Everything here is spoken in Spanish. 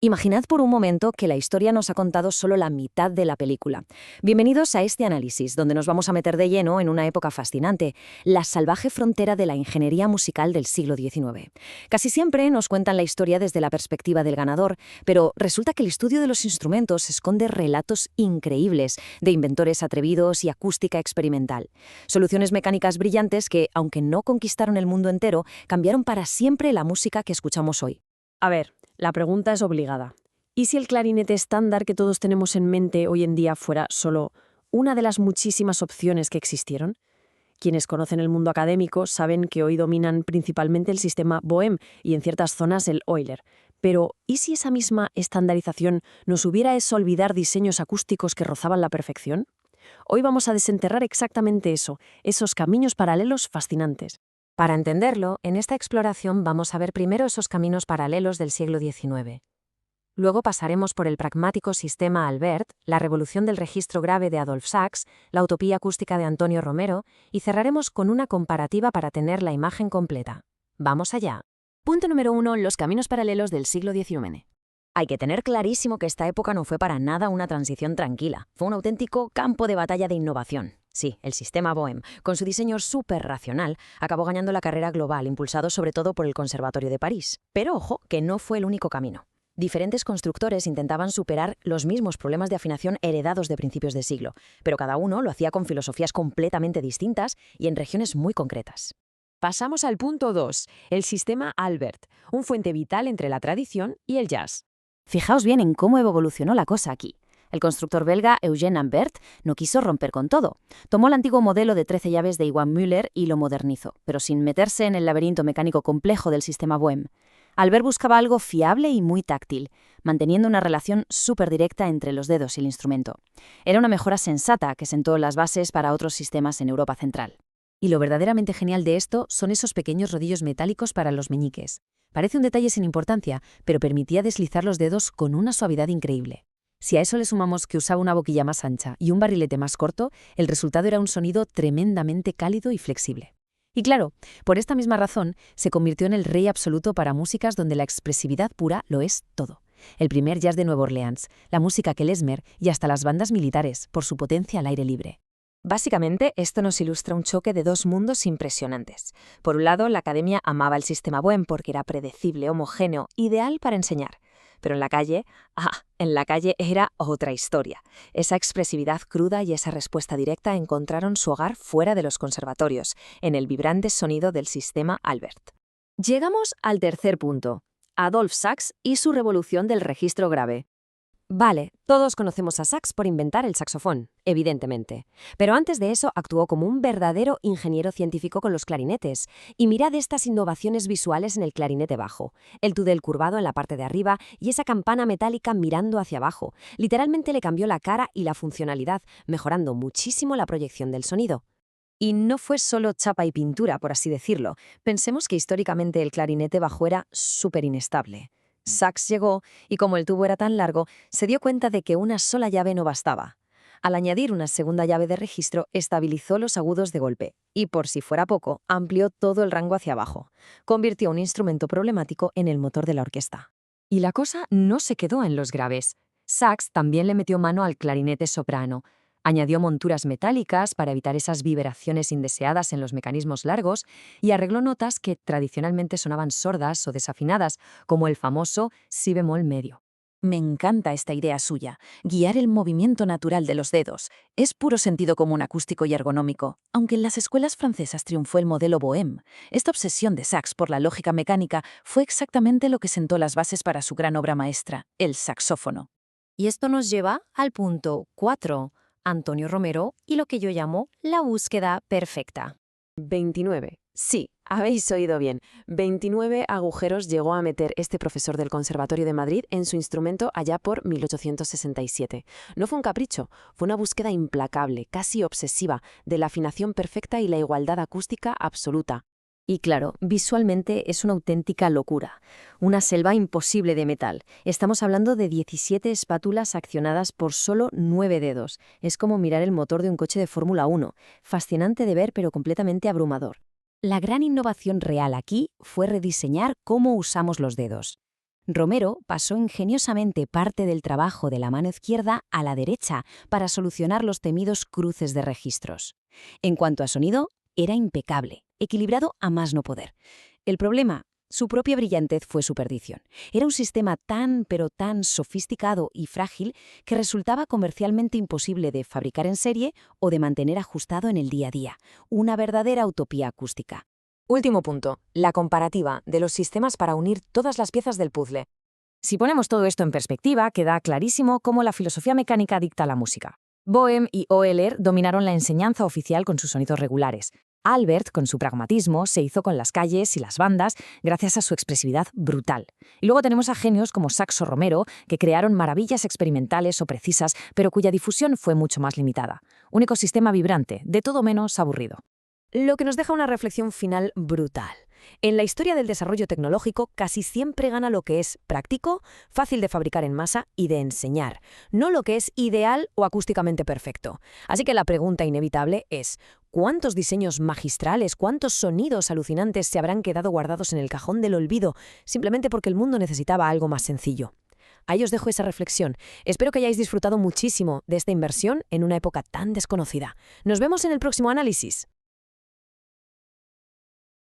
Imaginad por un momento que la historia nos ha contado solo la mitad de la película. Bienvenidos a este análisis, donde nos vamos a meter de lleno en una época fascinante, la salvaje frontera de la ingeniería musical del siglo XIX. Casi siempre nos cuentan la historia desde la perspectiva del ganador, pero resulta que el estudio de los instrumentos esconde relatos increíbles de inventores atrevidos y acústica experimental. Soluciones mecánicas brillantes que, aunque no conquistaron el mundo entero, cambiaron para siempre la música que escuchamos hoy. A ver, la pregunta es obligada. ¿Y si el clarinete estándar que todos tenemos en mente hoy en día fuera solo una de las muchísimas opciones que existieron? Quienes conocen el mundo académico saben que hoy dominan principalmente el sistema Boehm y en ciertas zonas el Euler. Pero, ¿y si esa misma estandarización nos hubiera hecho olvidar diseños acústicos que rozaban la perfección? Hoy vamos a desenterrar exactamente eso, esos caminos paralelos fascinantes. Para entenderlo, en esta exploración vamos a ver primero esos caminos paralelos del siglo XIX. Luego pasaremos por el pragmático sistema Albert, la revolución del registro grave de Adolphe Sax, la utopía acústica de Antonio Romero y cerraremos con una comparativa para tener la imagen completa. ¡Vamos allá! Punto número 1. Los caminos paralelos del siglo XIX. Hay que tener clarísimo que esta época no fue para nada una transición tranquila. Fue un auténtico campo de batalla de innovación. Sí, el sistema Boehm, con su diseño súper racional, acabó ganando la carrera global, impulsado sobre todo por el Conservatorio de París. Pero ojo, que no fue el único camino. Diferentes constructores intentaban superar los mismos problemas de afinación heredados de principios de siglo, pero cada uno lo hacía con filosofías completamente distintas y en regiones muy concretas. Pasamos al punto 2, el sistema Albert, un fuente vital entre la tradición y el jazz. Fijaos bien en cómo evolucionó la cosa aquí. El constructor belga Eugène Ambert no quiso romper con todo. Tomó el antiguo modelo de 13 llaves de Iwan Müller y lo modernizó, pero sin meterse en el laberinto mecánico complejo del sistema Boehm. Albert buscaba algo fiable y muy táctil, manteniendo una relación súper directa entre los dedos y el instrumento. Era una mejora sensata que sentó las bases para otros sistemas en Europa Central. Y lo verdaderamente genial de esto son esos pequeños rodillos metálicos para los meñiques. Parece un detalle sin importancia, pero permitía deslizar los dedos con una suavidad increíble. Si a eso le sumamos que usaba una boquilla más ancha y un barrilete más corto, el resultado era un sonido tremendamente cálido y flexible. Y claro, por esta misma razón, se convirtió en el rey absoluto para músicas donde la expresividad pura lo es todo. El primer jazz de Nueva Orleans, la música klezmer y hasta las bandas militares, por su potencia al aire libre. Básicamente, esto nos ilustra un choque de dos mundos impresionantes. Por un lado, la academia amaba el sistema Boehm porque era predecible, homogéneo, ideal para enseñar. Pero en la calle era otra historia. Esa expresividad cruda y esa respuesta directa encontraron su hogar fuera de los conservatorios, en el vibrante sonido del sistema Albert. Llegamos al tercer punto, Adolphe Sax y su revolución del registro grave. Vale, todos conocemos a Sax por inventar el saxofón, evidentemente. Pero antes de eso actuó como un verdadero ingeniero científico con los clarinetes. Y mirad estas innovaciones visuales en el clarinete bajo, el tudel curvado en la parte de arriba y esa campana metálica mirando hacia abajo. Literalmente le cambió la cara y la funcionalidad, mejorando muchísimo la proyección del sonido. Y no fue solo chapa y pintura, por así decirlo. Pensemos que históricamente el clarinete bajo era súper inestable. Sax llegó y como el tubo era tan largo, se dio cuenta de que una sola llave no bastaba. Al añadir una segunda llave de registro, estabilizó los agudos de golpe y, por si fuera poco, amplió todo el rango hacia abajo. Convirtió un instrumento problemático en el motor de la orquesta. Y la cosa no se quedó en los graves. Sax también le metió mano al clarinete soprano. Añadió monturas metálicas para evitar esas vibraciones indeseadas en los mecanismos largos y arregló notas que tradicionalmente sonaban sordas o desafinadas, como el famoso si bemol medio. Me encanta esta idea suya, guiar el movimiento natural de los dedos. Es puro sentido común acústico y ergonómico. Aunque en las escuelas francesas triunfó el modelo Boehm, esta obsesión de Sax por la lógica mecánica fue exactamente lo que sentó las bases para su gran obra maestra, el saxófono. Y esto nos lleva al punto 4. Antonio Romero y lo que yo llamo la búsqueda perfecta. 29. Sí, habéis oído bien. 29 agujeros llegó a meter este profesor del Conservatorio de Madrid en su instrumento allá por 1867. No fue un capricho, fue una búsqueda implacable, casi obsesiva, de la afinación perfecta y la igualdad acústica absoluta. Y claro, visualmente es una auténtica locura. Una selva imposible de metal. Estamos hablando de 17 espátulas accionadas por solo 9 dedos. Es como mirar el motor de un coche de Fórmula 1. Fascinante de ver, pero completamente abrumador. La gran innovación real aquí fue rediseñar cómo usamos los dedos. Romero pasó ingeniosamente parte del trabajo de la mano izquierda a la derecha para solucionar los temidos cruces de registros. En cuanto a sonido, era impecable, equilibrado a más no poder. El problema, su propia brillantez fue su perdición. Era un sistema tan, pero tan sofisticado y frágil que resultaba comercialmente imposible de fabricar en serie o de mantener ajustado en el día a día. Una verdadera utopía acústica. Último punto, la comparativa de los sistemas para unir todas las piezas del puzzle. Si ponemos todo esto en perspectiva, queda clarísimo cómo la filosofía mecánica dicta la música. Boehm y Oehler dominaron la enseñanza oficial con sus sonidos regulares. Albert, con su pragmatismo, se hizo con las calles y las bandas gracias a su expresividad brutal. Y luego tenemos a genios como Saxo Romero, que crearon maravillas experimentales o precisas, pero cuya difusión fue mucho más limitada. Un ecosistema vibrante, de todo menos aburrido. Lo que nos deja una reflexión final brutal. En la historia del desarrollo tecnológico casi siempre gana lo que es práctico, fácil de fabricar en masa y de enseñar, no lo que es ideal o acústicamente perfecto. Así que la pregunta inevitable es, ¿cuántos diseños magistrales, cuántos sonidos alucinantes se habrán quedado guardados en el cajón del olvido simplemente porque el mundo necesitaba algo más sencillo? Ahí os dejo esa reflexión. Espero que hayáis disfrutado muchísimo de esta inversión en una época tan desconocida. Nos vemos en el próximo análisis.